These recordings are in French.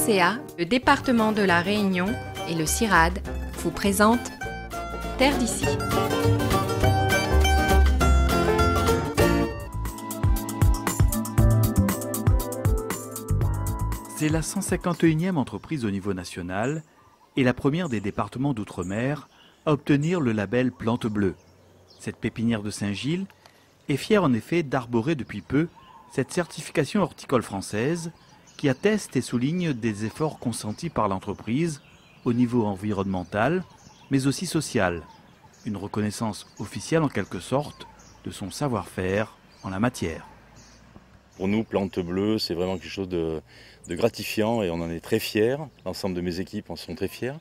FCA, le département de la Réunion et le CIRAD vous présentent Terre d'ici. C'est la 151e entreprise au niveau national et la première des départements d'outre-mer à obtenir le label Plante Bleue. Cette pépinière de Saint-Gilles est fière en effet d'arborer depuis peu cette certification horticole française qui atteste et souligne des efforts consentis par l'entreprise au niveau environnemental, mais aussi social. Une reconnaissance officielle en quelque sorte de son savoir-faire en la matière. Pour nous, Plante Bleue, c'est vraiment quelque chose de gratifiant et on en est très fiers. L'ensemble de mes équipes en sont très fiers.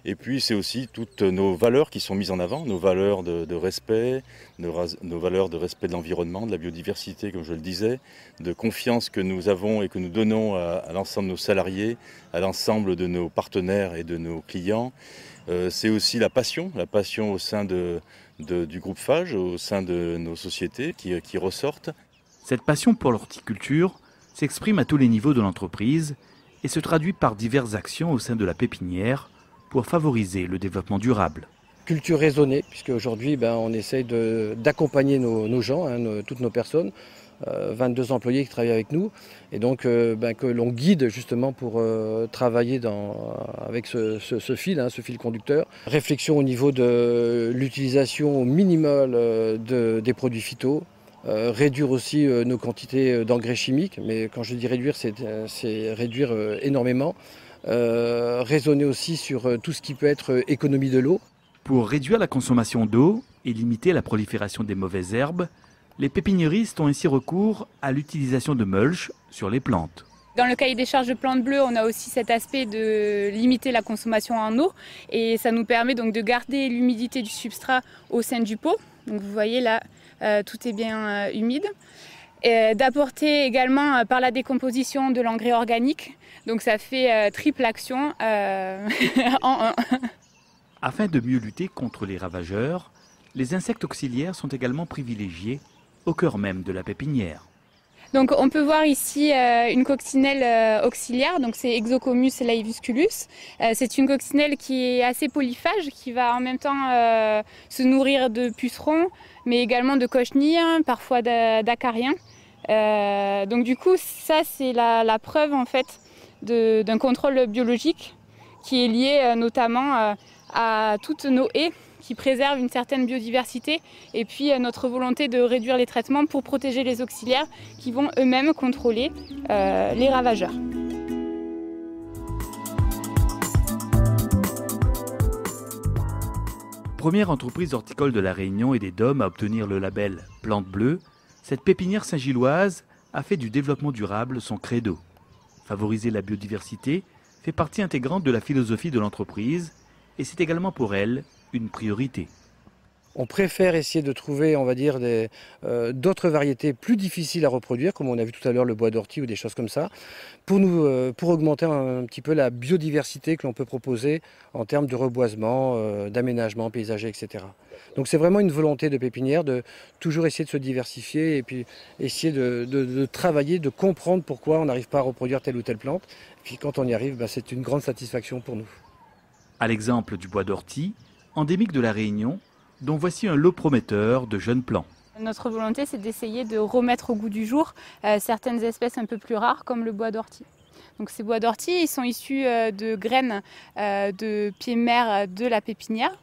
Et puis c'est aussi toutes nos valeurs qui sont mises en avant, nos valeurs de respect, nos valeurs de respect de l'environnement, de la biodiversité, comme je le disais, de confiance que nous avons et que nous donnons à l'ensemble de nos salariés, à l'ensemble de nos partenaires et de nos clients. C'est aussi la passion au sein du groupe Fage, au sein de nos sociétés qui ressortent. Cette passion pour l'horticulture s'exprime à tous les niveaux de l'entreprise et se traduit par diverses actions au sein de la pépinière pour favoriser le développement durable. Culture raisonnée, puisque aujourd'hui on essaye d'accompagner nos gens, toutes nos personnes, 22 employés qui travaillent avec nous, et donc que l'on guide justement pour travailler avec ce fil conducteur. Réflexion au niveau de l'utilisation minimale des produits phyto. Réduire aussi nos quantités d'engrais chimiques, mais quand je dis réduire, c'est réduire énormément. Raisonner aussi sur tout ce qui peut être économie de l'eau. Pour réduire la consommation d'eau et limiter la prolifération des mauvaises herbes, les pépiniéristes ont ainsi recours à l'utilisation de mulch sur les plantes. Dans le cahier des charges de Plante Bleue, on a aussi cet aspect de limiter la consommation en eau et ça nous permet donc de garder l'humidité du substrat au sein du pot. Donc vous voyez là, tout est bien humide. D'apporter également par la décomposition de l'engrais organique. Donc ça fait triple action en un. Afin de mieux lutter contre les ravageurs, les insectes auxiliaires sont également privilégiés au cœur même de la pépinière. Donc on peut voir ici une coccinelle auxiliaire, donc c'est Exocomus laevusculus. C'est une coccinelle qui est assez polyphage, qui va en même temps se nourrir de pucerons, mais également de cochenilles, parfois d'acariens. Donc du coup ça c'est la preuve en fait d'un contrôle biologique qui est lié notamment à toutes nos haies qui préservent une certaine biodiversité et puis notre volonté de réduire les traitements pour protéger les auxiliaires qui vont eux-mêmes contrôler les ravageurs. Première entreprise horticole de la Réunion et des DOM à obtenir le label Plante Bleue, cette pépinière saint-gilloise a fait du développement durable son credo. Favoriser la biodiversité fait partie intégrante de la philosophie de l'entreprise et c'est également pour elle une priorité. On préfère essayer de trouver, on va dire, d'autres variétés plus difficiles à reproduire, comme on a vu tout à l'heure le bois d'ortie ou des choses comme ça, pour augmenter un petit peu la biodiversité que l'on peut proposer en termes de reboisement, d'aménagement paysager, etc. Donc c'est vraiment une volonté de pépinière de toujours essayer de se diversifier et puis essayer de travailler, de comprendre pourquoi on n'arrive pas à reproduire telle ou telle plante. Et puis quand on y arrive, c'est une grande satisfaction pour nous. À l'exemple du bois d'ortie, endémique de la Réunion, dont voici un lot prometteur de jeunes plants. Notre volonté, c'est d'essayer de remettre au goût du jour certaines espèces un peu plus rares, comme le bois d'ortie. Donc ces bois d'ortie, ils sont issus de graines de pieds mères de la pépinière.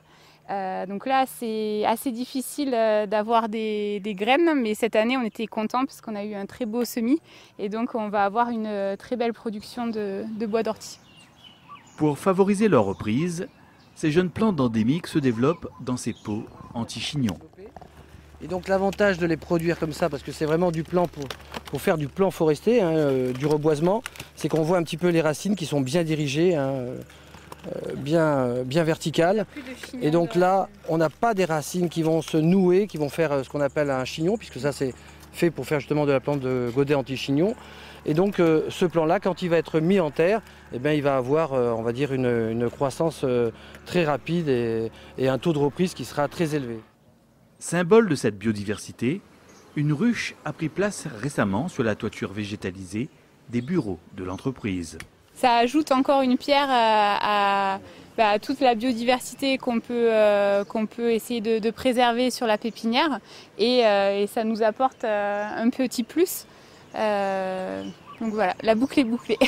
Donc là, c'est assez difficile d'avoir des graines, mais cette année, on était contents parce qu'on a eu un très beau semis. Et donc, on va avoir une très belle production de bois d'ortie. Pour favoriser leur reprise, ces jeunes plantes endémiques se développent dans ces pots anti-chignons. Et donc l'avantage de les produire comme ça, parce que c'est vraiment du plan pour faire du plan forestier, du reboisement, c'est qu'on voit un petit peu les racines qui sont bien dirigées, bien verticales. Et donc là, on n'a pas des racines qui vont se nouer, qui vont faire ce qu'on appelle un chignon, puisque ça c'est fait pour faire justement de la plante de godet anti-chignon. Et donc ce plan-là, quand il va être mis en terre, il va avoir on va dire une croissance très rapide et un taux de reprise qui sera très élevé. Symbole de cette biodiversité, une ruche a pris place récemment sur la toiture végétalisée des bureaux de l'entreprise. ça ajoute encore une pierre à toute la biodiversité qu'on peut essayer de préserver sur la pépinière et ça nous apporte un petit plus. Donc voilà, la boucle est bouclée.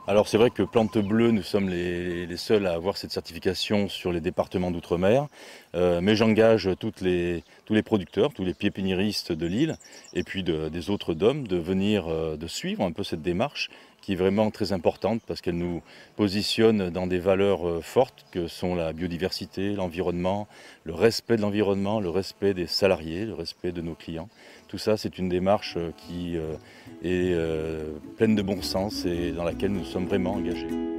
Alors c'est vrai que Plantes Bleues, nous sommes les seuls à avoir cette certification sur les départements d'outre-mer, mais j'engage tous les producteurs, tous les pépiniéristes de l'île et puis des autres DOM de venir, de suivre un peu cette démarche qui est vraiment très importante parce qu'elle nous positionne dans des valeurs fortes que sont la biodiversité, l'environnement, le respect de l'environnement, le respect des salariés, le respect de nos clients. Tout ça, c'est une démarche qui est pleine de bon sens et dans laquelle nous sommes vraiment engagés.